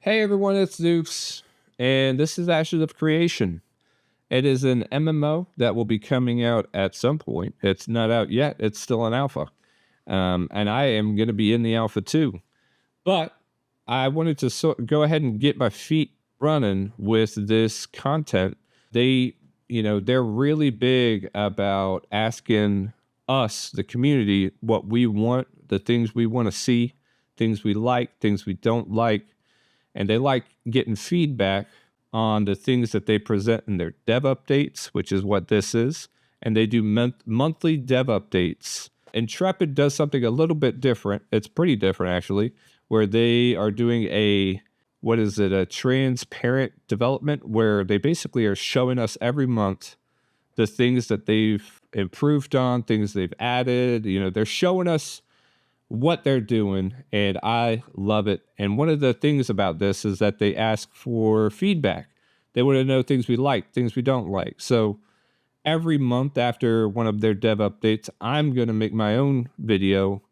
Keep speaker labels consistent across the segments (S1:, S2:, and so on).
S1: Hey everyone, it's Zeus, and this is Ashes of Creation. It is an MMO that will be coming out at some point. It's not out yet, it's still an alpha. And I am going to be in the alpha too. But I wanted to go ahead and get my feet running with this content. They're really big about asking us, the community, what we want, the things we want to see, things we like, things we don't like, and they like getting feedback on the things that they present in their dev updates, which is what this is. And they do monthly dev updates. Intrepid does something a little bit different. It's pretty different, actually, where they are doing a transparent development where they basically are showing us every month the things that they've improved on, things they've added. They're showing us what they're doing, and I love it. And one of the things about this is that they ask for feedback. They want to know things we like, things we don't like. So every month after one of their dev updates, I'm going to make my own video,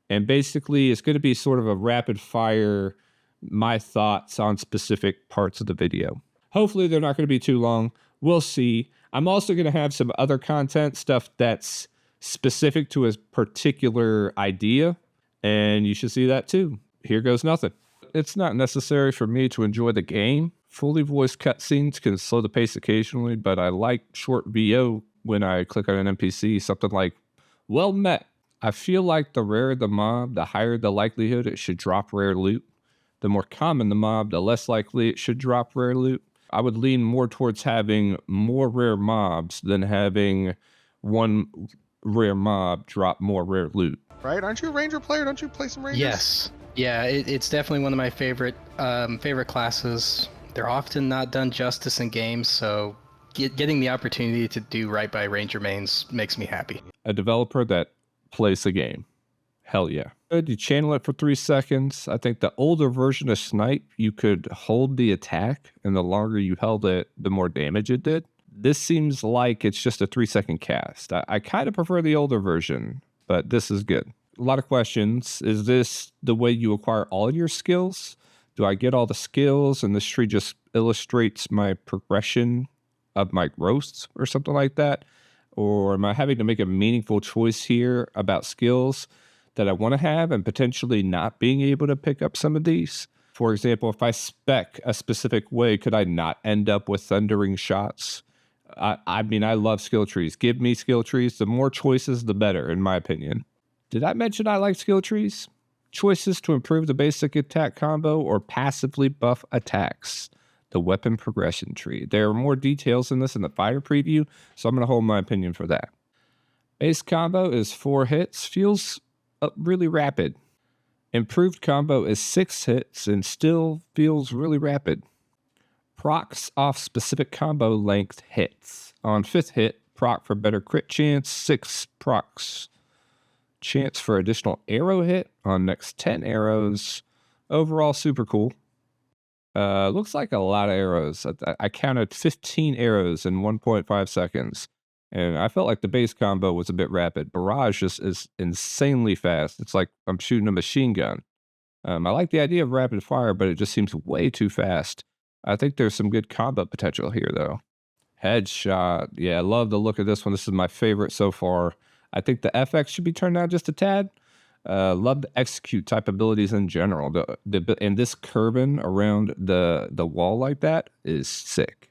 S1: and basically it's going to be sort of a rapid fire, my thoughts on specific parts of the video. Hopefully they're not going to be too long. We'll see. I'm also going to have some other content, stuff that's specific to a particular idea, and you should see that too. Here goes nothing. It's not necessary for me to enjoy the game. Fully voiced cutscenes can slow the pace occasionally, but I like short VO when I click on an NPC, something like, well met. I feel like the rarer the mob, the higher the likelihood it should drop rare loot. The more common the mob, the less likely it should drop rare loot. I would lean more towards having more rare mobs than having one rare mob drop more rare loot.
S2: Right? Aren't you a ranger player? Don't you play some rangers?
S3: Yes. Yeah, it's definitely one of my favorite classes. They're often not done justice in games, so getting the opportunity to do right by ranger mains makes me happy.
S1: A developer that plays the game. Hell yeah. You channel it for 3 seconds. I think the older version of Snipe, you could hold the attack, and the longer you held it, the more damage it did. This seems like it's just a 3-second cast. I kind of prefer the older version, but this is good. A lot of questions. Is this the way you acquire all your skills? Do I get all the skills and this tree just illustrates my progression of my growth or something like that? Or am I having to make a meaningful choice here about skills that I want to have and potentially not being able to pick up some of these? For example, if I spec a specific way, could I not end up with thundering shots? I mean, I love skill trees. Give me skill trees. The more choices, the better, in my opinion. Did I mention I like skill trees? Choices to improve the basic attack combo or passively buff attacks. The weapon progression tree. There are more details in this in the fighter preview, so I'm going to hold my opinion for that. Base combo is 4 hits. Feels really rapid. Improved combo is 6 hits and still feels really rapid. Procs off specific combo length hits. On 5th hit, proc for better crit chance. 6 procs. Chance for additional arrow hit on next 10 arrows. Overall, super cool. Looks like a lot of arrows. I counted 15 arrows in 1.5 seconds. And I felt like the base combo was a bit rapid. Barrage just is insanely fast. It's like I'm shooting a machine gun. I like the idea of rapid fire, but it just seems way too fast. I think there's some good combo potential here, though. Headshot. Yeah, I love the look of this one. This is my favorite so far. I think the FX should be turned down just a tad. Love the execute type abilities in general. And this curving around the wall like that is sick.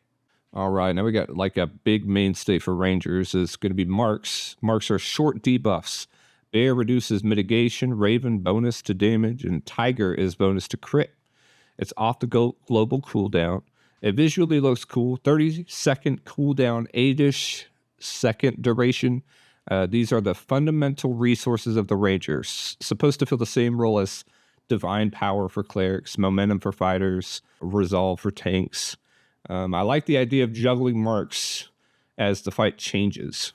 S1: All right, now we got like a big mainstay for Rangers is going to be Marks. Marks are short debuffs. Bear reduces mitigation, Raven bonus to damage, and Tiger is bonus to crit. It's off the global cooldown. It visually looks cool. 30-second cooldown, 8-ish second duration. These are the fundamental resources of the Rangers. Supposed to fill the same role as divine power for clerics, momentum for fighters, resolve for tanks. I like the idea of juggling marks as the fight changes.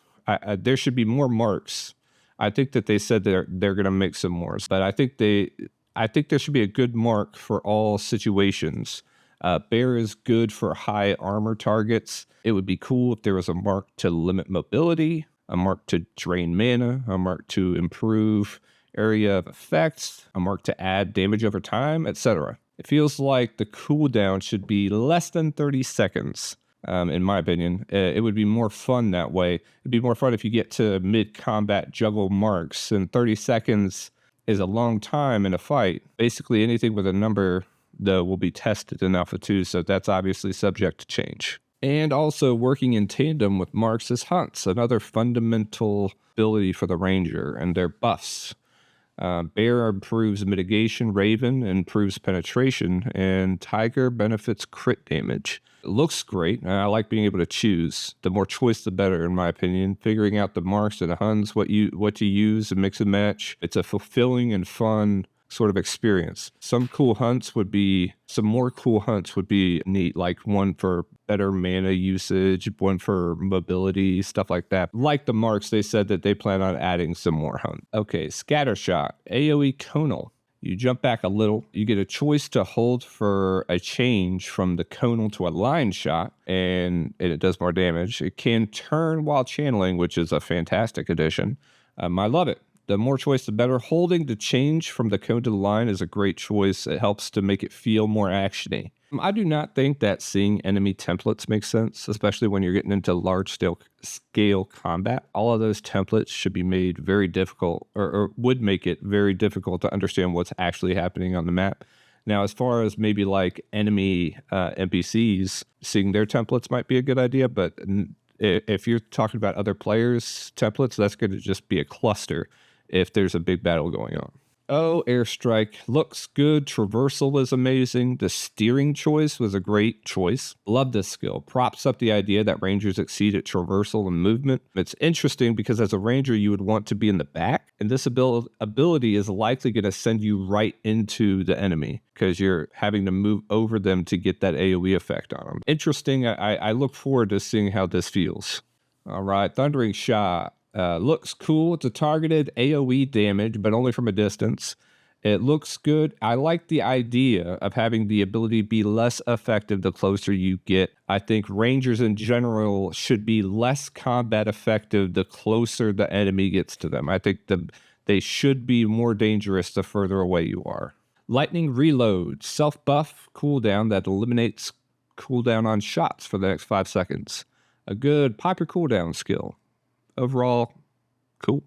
S1: There should be more marks. I think that they said they're going to make some more, but I think there should be a good mark for all situations. Bear is good for high armor targets. It would be cool if there was a mark to limit mobility, a mark to drain mana, a mark to improve area of effects, a mark to add damage over time, etc. It feels like the cooldown should be less than 30 seconds. In my opinion, it would be more fun that way. It'd be more fun if you get to mid-combat juggle marks, and 30 seconds is a long time in a fight. Basically, anything with a number, though, will be tested in Alpha 2, so that's obviously subject to change. And also working in tandem with marks is hunts, another fundamental ability for the Ranger, and their buffs. Bear improves mitigation, Raven improves penetration, and Tiger benefits crit damage. It looks great, and I like being able to choose. The more choice, the better, in my opinion. Figuring out the marks and the huns, what to use and mix and match. It's a fulfilling and fun sort of experience. Some more cool hunts would be neat, like one for better mana usage, one for mobility, stuff like that. Like the marks, they said that they plan on adding some more hunts. Okay, Scattershot, AoE Conal. You jump back a little, you get a choice to hold for a change from the conal to a line shot, and it does more damage. It can turn while channeling, which is a fantastic addition. I love it. The more choice, the better. Holding to change from the cone to the line is a great choice. It helps to make it feel more actiony. I do not think that seeing enemy templates makes sense, especially when you're getting into large scale combat. All of those templates should be made very difficult, or would make it very difficult to understand what's actually happening on the map. Now, as far as maybe like enemy NPCs, seeing their templates might be a good idea, but if you're talking about other players' templates, that's going to just be a cluster if there's a big battle going on. Oh, Airstrike looks good. Traversal is amazing. The steering choice was a great choice. Love this skill. Props up the idea that Rangers exceed at traversal and movement. It's interesting because as a Ranger, you would want to be in the back, and this ability is likely going to send you right into the enemy because you're having to move over them to get that AoE effect on them. Interesting. I look forward to seeing how this feels. All right, Thundering Shot. Looks cool. It's a targeted AoE damage, but only from a distance. It looks good. I like the idea of having the ability to be less effective the closer you get. I think Rangers in general should be less combat effective the closer the enemy gets to them. I think they should be more dangerous the further away you are. Lightning Reload. Self-buff cooldown that eliminates cooldown on shots for the next 5 seconds. A good Piper cooldown skill. Overall, cool.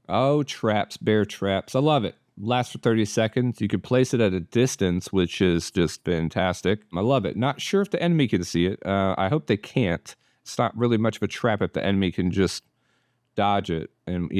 S1: Oh, traps, bear traps. I love it. Lasts for 30 seconds. You can place it at a distance, which is just fantastic. I love it. Not sure if the enemy can see it. I hope they can't. It's not really much of a trap if the enemy can just dodge it, and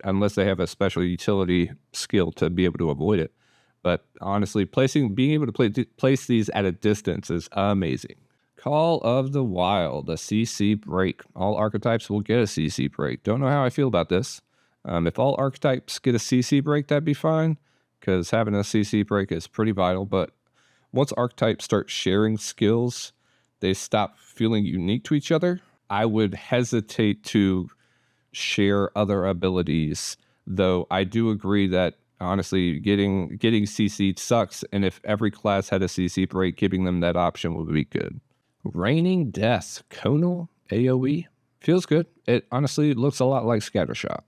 S1: unless they have a special utility skill to be able to avoid it. But honestly, being able to place these at a distance is amazing. Call of the Wild, a CC break. All archetypes will get a CC break. Don't know how I feel about this. If all archetypes get a CC break, that'd be fine, because having a CC break is pretty vital. But once archetypes start sharing skills, they stop feeling unique to each other. I would hesitate to share other abilities, though I do agree that honestly, getting CC'd sucks, and if every class had a CC break, giving them that option would be good. Raining Death, Conal, AoE, feels good. It honestly looks a lot like Scattershot.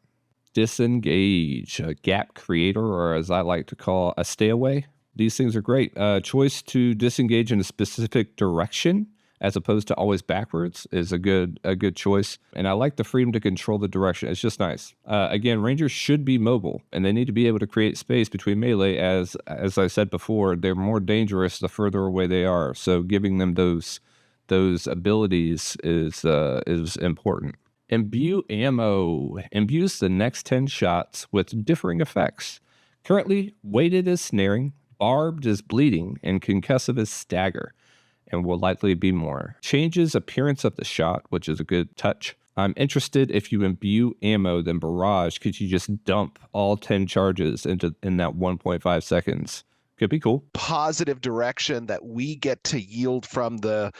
S1: Disengage, a gap creator, or as I like to call, a stay away. These things are great. Choice to disengage in a specific direction as opposed to always backwards is a good choice. And I like the freedom to control the direction. It's just nice. Again, Rangers should be mobile, and they need to be able to create space between melee. As I said before, they're more dangerous the further away they are. So giving them those abilities is important. Imbue ammo. Imbues the next 10 shots with differing effects. Currently, weighted is snaring, barbed is bleeding, and concussive is stagger, and will likely be more. Changes appearance of the shot, which is a good touch. I'm interested if you imbue ammo, then barrage, could you just dump all 10 charges in that 1.5 seconds? Could be cool.
S4: Positive direction that we get to yield from the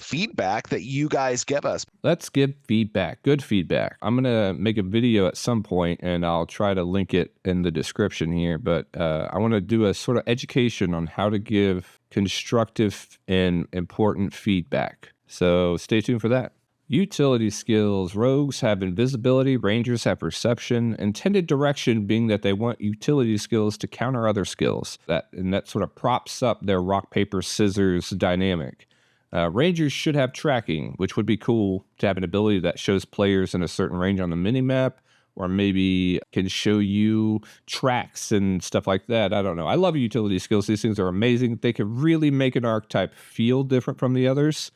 S4: feedback that you guys give us.
S1: Let's give feedback. Good feedback. I'm gonna make a video at some point, and I'll try to link it in the description here. But I want to do a sort of education on how to give constructive and important feedback. So stay tuned for that. Utility skills. Rogues have invisibility, rangers have perception. Intended direction being that they want utility skills to counter other skills. That sort of props up their rock, paper, scissors dynamic. Rangers should have tracking, which would be cool to have an ability that shows players in a certain range on the minimap, or maybe can show you tracks and stuff like that. I don't know. I love utility skills. These things are amazing. They could really make an archetype feel different from the others.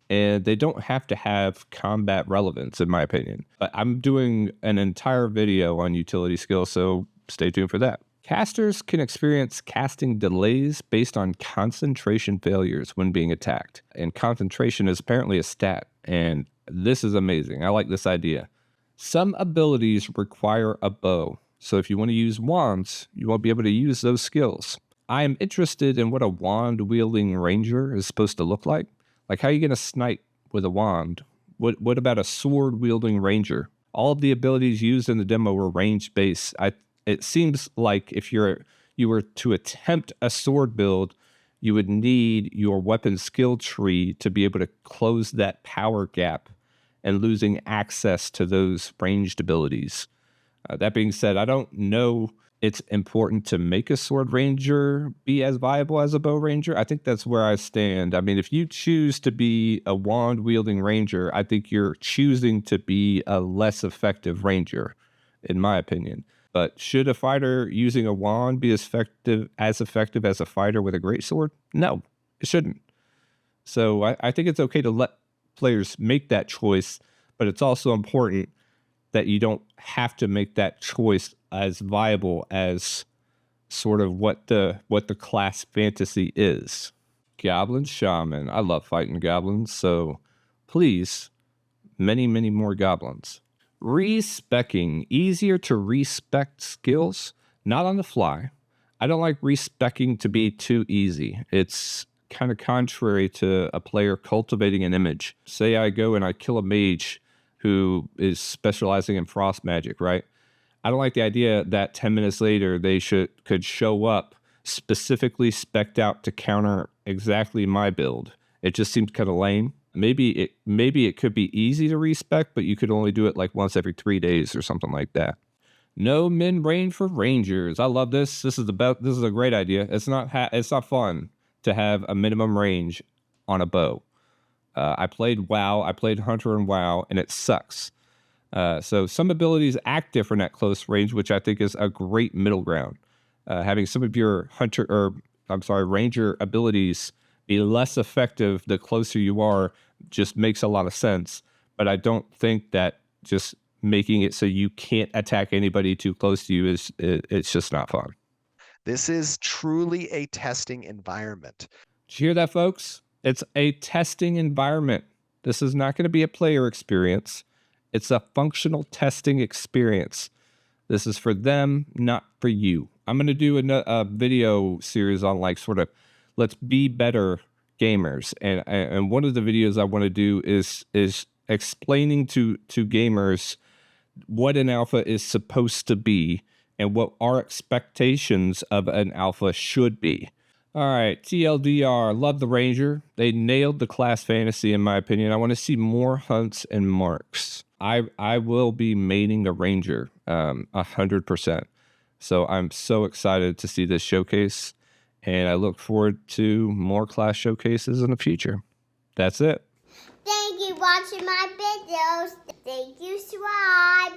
S1: And they don't have to have combat relevance, in my opinion. But I'm doing an entire video on utility skills, so stay tuned for that. Casters can experience casting delays based on concentration failures when being attacked. And concentration is apparently a stat, and this is amazing. I like this idea. Some abilities require a bow, so if you want to use wands, you won't be able to use those skills. I am interested in what a wand-wielding ranger is supposed to look like. Like, how are you going to snipe with a wand? What about a sword-wielding ranger? All of the abilities used in the demo were range-based. It seems like if you were to attempt a sword build, you would need your weapon skill tree to be able to close that power gap and losing access to those ranged abilities. That being said, I don't know it's important to make a sword ranger be as viable as a bow ranger. I think that's where I stand. I mean, if you choose to be a wand wielding ranger, I think you're choosing to be a less effective ranger, in my opinion. But should a fighter using a wand be as effective as a fighter with a greatsword? No, it shouldn't. So I think it's okay to let players make that choice, but it's also important that you don't have to make that choice as viable as sort of what the class fantasy is. Goblin Shaman. I love fighting goblins, so please, many, many more goblins. Respecking. Easier to respect skills, not on the fly. I don't like respecking to be too easy. It's kind of contrary to a player cultivating an image. Say I go and I kill a mage who is specializing in frost magic, right? I don't like the idea that 10 minutes later they could show up specifically spec'd out to counter exactly my build. It just seems kind of lame. Maybe it could be easy to respec, but you could only do it like once every 3 days or something like that. No min range for rangers. I love this. This is a great idea. It's not fun to have a minimum range on a bow. I played WoW. I played Hunter and WoW, and it sucks. So some abilities act different at close range, which I think is a great middle ground. Having some of your ranger abilities be less effective the closer you are just makes a lot of sense. But I don't think that just making it so you can't attack anybody too close to you it's just not fun.
S4: This is truly a testing environment.
S1: Did you hear that, folks? It's a testing environment. This is not going to be a player experience. It's a functional testing experience. This is for them, not for you. I'm going to do a video series on like sort of let's be better gamers. And one of the videos I want to do is explaining to gamers what an alpha is supposed to be and what our expectations of an alpha should be. All right, TLDR, love the Ranger. They nailed the class fantasy, in my opinion. I want to see more hunts and marks. I will be maining the Ranger 100%. So I'm so excited to see this showcase, and I look forward to more class showcases in the future. That's it.
S5: Thank you for watching my videos. Thank you, subscribe.